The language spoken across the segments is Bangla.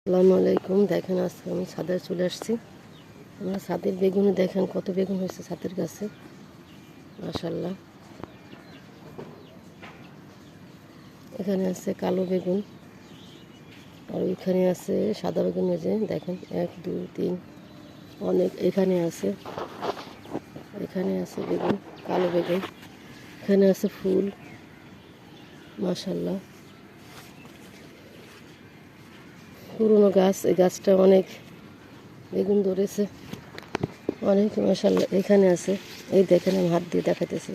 আসসালামু আলাইকুম। দেখেন আজকে আমি ছাদে চলে আসছি। আমার ছাদের বেগুনে দেখেন কত বেগুন হয়েছে ছাদের গাছে, মাশাআল্লাহ। এখানে আছে কালো বেগুন আর ওইখানে আছে সাদা বেগুন। এই যে দেখেন 1 2 3 অনেক এখানে আছে বেগুন, কালো বেগুন। এখানে আছে ফুল, মাশাআল্লাহ। পুরনো গাছ, এই গাছটা অনেক বেগুন ধরেছে অনেক, মাশাআল্লাহ। এখানে আছে, এই দেখেন আমি হাত দিয়ে দেখাতেছি,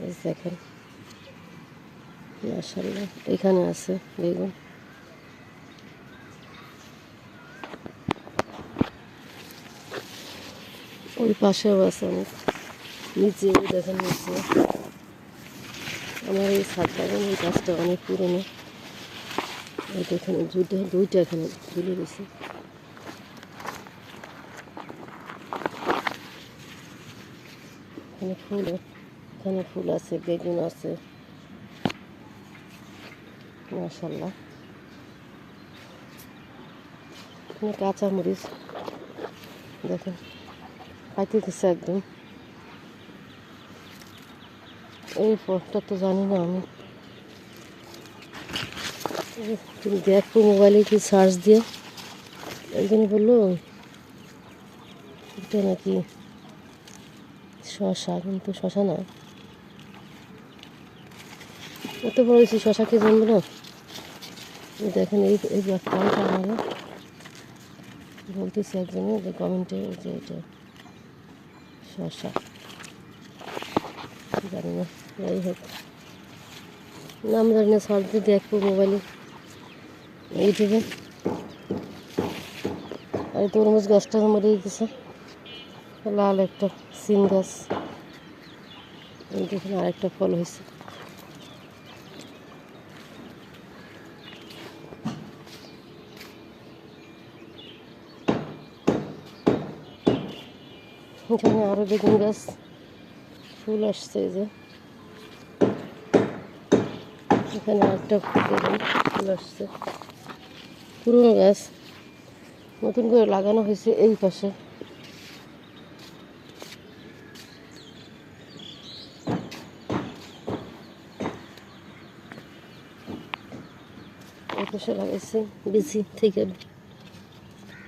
এই দেখেন মাশাআল্লাহ। এখানে আছে বেগুন, ওই পাশেও আছে অনেক, নিচে দেখেন নিচে। আমার এই ছাদ বাগান, এই গাছটা অনেক পুরনো। এই দেখেন দুইটা এখানে ঝুলে গেছে। এখানে ফুল আছে, বেগুন আছে, মাশাআল্লাহ। এখানে কাঁচামরিচ দেখেন পাইতেছে একদম। এই ফলটা তো জানি না আমি, তুমি দেখো মোবাইলে কি সার্চ দিয়ে, একজনে বললো এটা নাকি শশা, কিন্তু শশা না। এত বড় হয়েছে, শশা কে জানবো না। দেখেন এই ব্যাপারটা আমার বলতেছে একজনে যে কমেন্টে, যে এটা শশা, জানি না। যাই হোক, নাম জানি না, সার্চ দিয়ে দেখবো মোবাইলে, ইউটিউবে। আর তরমুজ গাছটা মরে গেছে, লাল একটা সিম গাছ। এই দেখুন আরেকটা ফল হয়েছে। এখানে আরো বেগুন গাছ, ফুল আসছে। এই যে এখানে আরেকটা বেগুন ফুল আসছে। পুরনো গাছ, নতুন করে লাগানো হয়েছে এই পাশে। এই পাশে লাগাইছি বিচি থেকে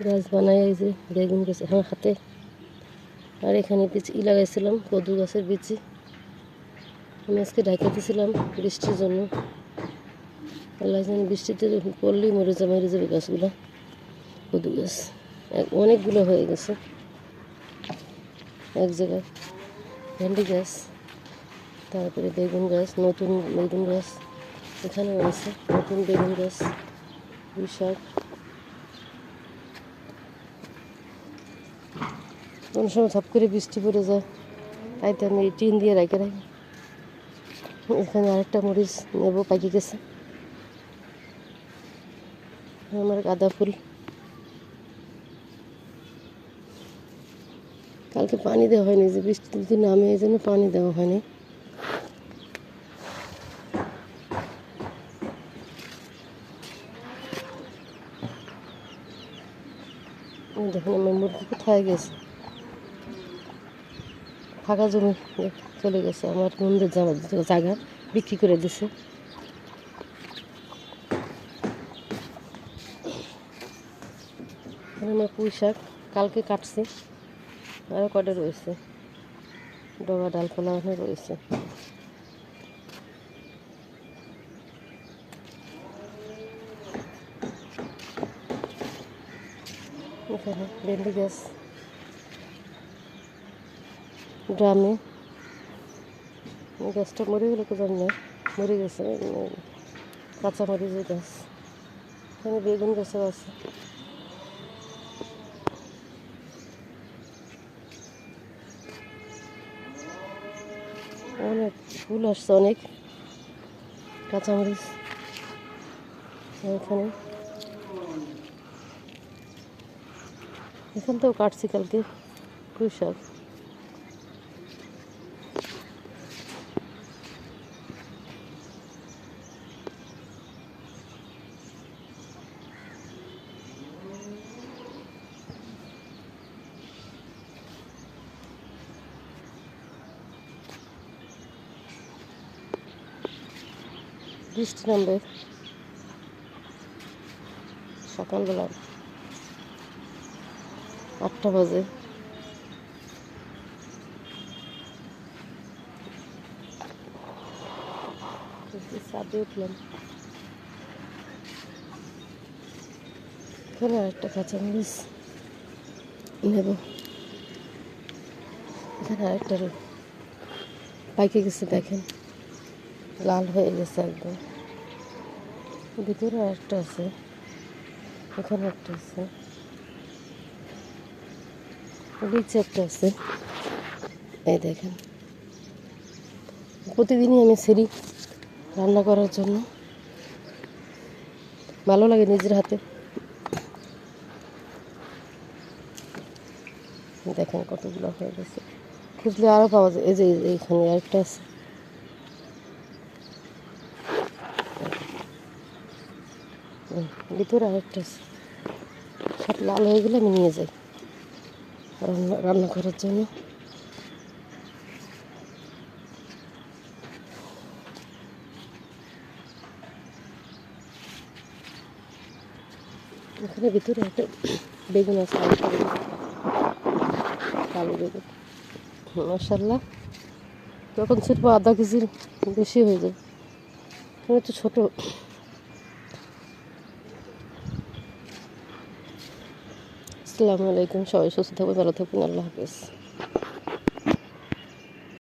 গাছ বানাই, এই যে বেগুন গাছ আমার হাতে। আর এখানে বিচি লাগাইছিলাম, কদু গাছের বিচি। আমি আজকে ঢাকা দিয়েছিলাম বৃষ্টির জন্য। আল্লাহ জানে বৃষ্টিতে পড়লেই মরে যাবে গাছগুলো। কদু গাছ অনেকগুলো হয়ে গেছে এক জায়গায়। ভেন্ডি গাছ, তারপরে বেগুন গাছ, নতুন বেগুন গাছ এখানেও আছে, নতুন বেগুন গাছ, পুঁই শাক। কোনো সময় ঝপ করে বৃষ্টি পড়ে যায়, তাই তো আমি টিন দিয়ে রেখে রাখি। এখানে আরেকটা মরিচ নেবো পাকি গেছে। আমার গাঁদা ফুল, কালকে পানি দেওয়া হয়নি, যে বৃষ্টি যদি নামে এই জন্য পানি দেওয়া হয়নি। দেখুন আমার মুরগি কোথায় গেছে, ফাঁকা জমি চলে গেছে। আমার বন্ধুর জায়গা বিক্রি করে দিছে। আমার পুঁই শাক কালকে কাটছি, আরও কটা রয়েছে, ডগা ডালপালা রয়েছে। এখানে ভেন্ডি গাছ ড্রামে, গাছটা মরে গেলে তো জানি না, মরে গেছে। কাঁচামরিচের গাছ, এখানে বেগুন গাছও আছে। অনেক ফুল আসছে, অনেক কাঁচামরিচ। এখানটাও কাটছি কালকে পুঁই শাক। বৃষ্টি নামবে সকালবেলা 8টা বাজে। ছাদে উঠলাম, এখানে আরেকটা কাঁচামরিচ নেব। এখানে আরেকটা পাইকে গেছে, দেখেন লাল হয়ে গেছে একদম। ভিতরে আরেকটা আছে, এখানে একটা আছে, নিচে একটা আছে। এই দেখেন, প্রতিদিনই আমি ছেড়ি রান্না করার জন্য, ভালো লাগে নিজের হাতে। দেখেন কতগুলো হয়ে গেছে, খুঁজলে আরও পাওয়া যায়। এই যে এইখানে আরেকটা আছে, ভিতরে আরেকটা আছে। সব লাল হয়ে গেলে আমি নিয়ে যাই রান্না করার জন্য। এখানে ভিতরে একটা বেগুন আছে, কালো বেগুন, মাশাআল্লাহ। যখন ছিটবো আধা কেজির বেশি হয়ে যায়, এখানে তো ছোটো। আসসালামু আলাইকুম, সবাই সুস্থ থাকবেন, ভালো থাকবেন, আল্লাহ হাফেজ।